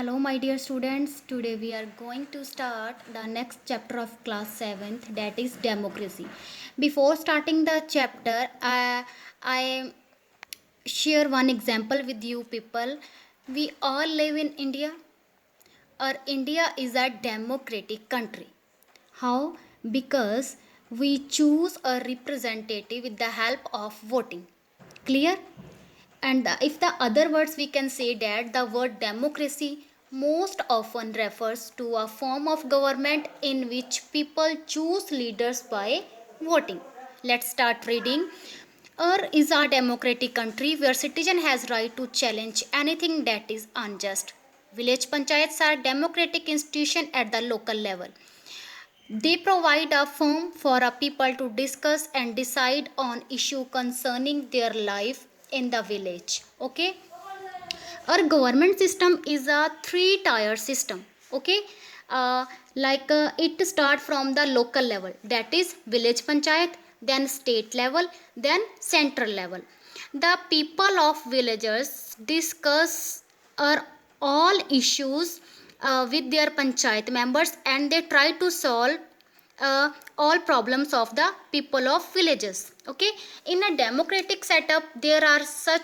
Hello, my dear students. Today we are going to start the next chapter of class 7th, that is democracy. Before starting the chapter, I share one example with you people. We all live in India, or India is a democratic country. How? Because we choose a representative with the help of voting. Clear? And if the other words, we can say that the word democracy most often refers to a form of government in which people choose leaders by voting. Let's start reading. Is a democratic country where citizen has right to challenge anything that is unjust. Village panchayats are democratic institution at the local level. They provide a forum for a people to discuss and decide on issue concerning their life in the village. Okay, our government system is a three-tier system. Okay, it start from the local level, that is village panchayat, then state level, then central level. The people of villagers discuss all issues with their panchayat members, and they try to solve all problems of the people of villages. Okay, in a democratic setup there are such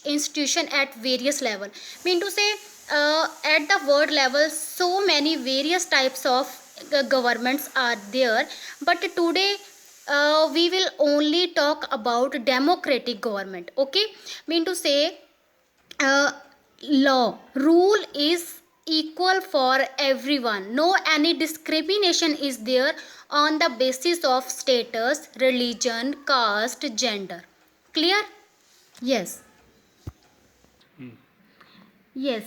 institution at various level. Mean to say, at the world level so many various types of governments are there, but today we will only talk about democratic government. Okay, mean to say, uh, law rule is equal for everyone. No any discrimination is there on the basis of status, religion, caste, gender. Clear? Yes. Yes.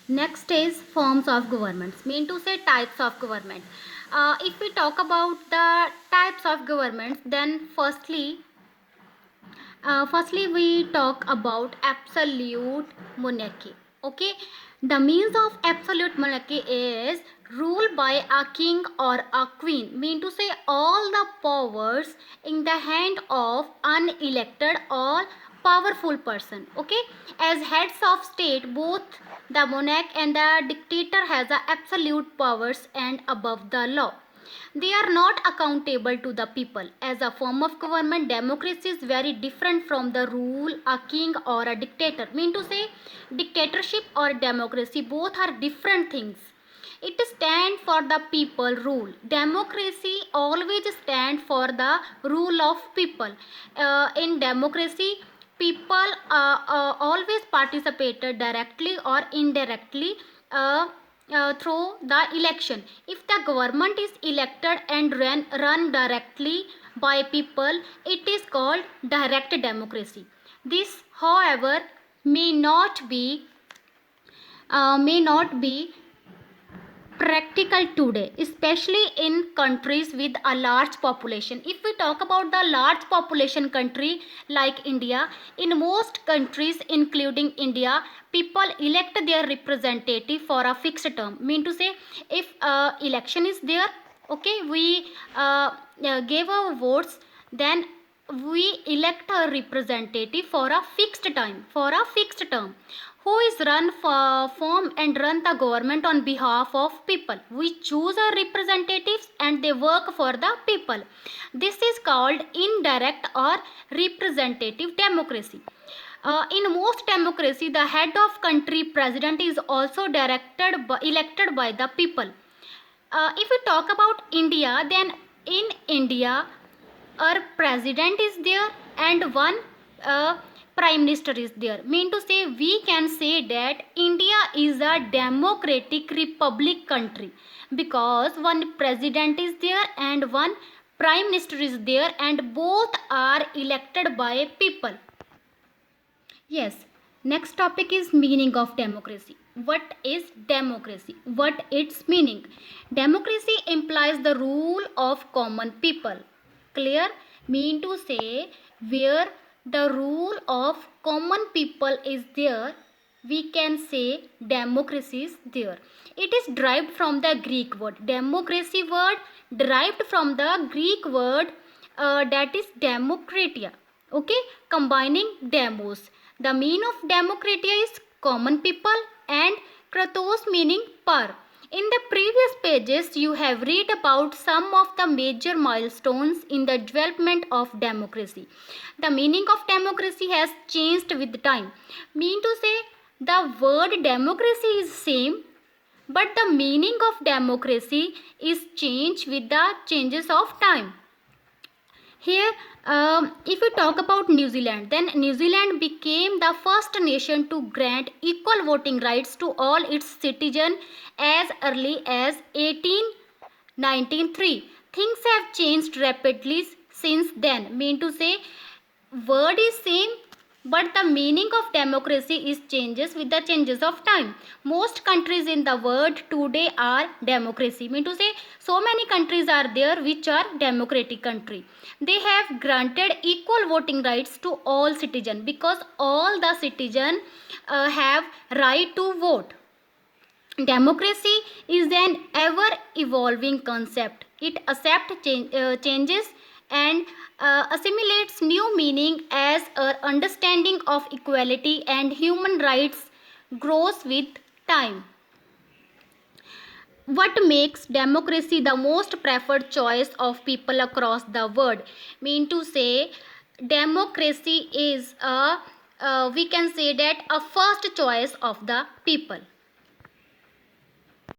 Next is forms of governments. Mean to say types of government. If we talk about the types of governments, then firstly, we talk about absolute monarchy. Okay, the means of absolute monarchy is rule by a king or a queen. Mean to say all the powers in the hand of unelected or powerful person. Okay, as heads of state, both the monarch and the dictator has the absolute powers and above the law. They are not accountable to the people. As a form of government, democracy is very different from the rule a king or a dictator. Mean to say, dictatorship or democracy both are different things. It stands for the people rule. Democracy always stands for the rule of people. In democracy, people always participated directly or indirectly through the election. If the government is elected and run directly by people, it is called direct democracy. This, however, may not be practical today, especially in countries with a large population. If we talk about the large population country like India, in most countries including India, people elect their representative for a fixed term. Mean to say, if election is there, okay, we gave our votes, then we elect a representative for a fixed time, for a fixed term, who is run form and run the government on behalf of people. We choose our representatives and they work for the people. This is called indirect or representative democracy. In most democracy, the head of country president is also elected by the people. If we talk about India, then in India, our president is there and one uh, prime minister is there. Mean to say, we can say that India is a democratic republic country because one president is there and one prime minister is there, and both are elected by people. Yes, next topic is meaning of democracy. What is democracy? What its meaning? Democracy implies the rule of common people. Clear? Mean to say, where the rule of common people is there, we can say democracy is there. It is derived from the Greek word. Democracy word derived from the Greek word that is demokratia. Okay, combining demos. The mean of democratia is common people, and Pratos meaning per. In the previous pages, you have read about some of the major milestones in the development of democracy. The meaning of democracy has changed with time. Mean to say, the word democracy is same, but the meaning of democracy is changed with the changes of time. Here, if we talk about New Zealand, then New Zealand became the first nation to grant equal voting rights to all its citizens as early as 1893. Things have changed rapidly since then. Mean to say, word is same, but the meaning of democracy is changes with the changes of time. Most countries in the world today are democracy. Mean to say, so many countries are there which are democratic country. They have granted equal voting rights to all citizens, because all the citizens have right to vote. Democracy is an ever evolving concept. It accepts changes and assimilates new meaning as our understanding of equality and human rights grows with time. What makes democracy the most preferred choice of people across the world? Mean to say, democracy is a we can say that a first choice of the people.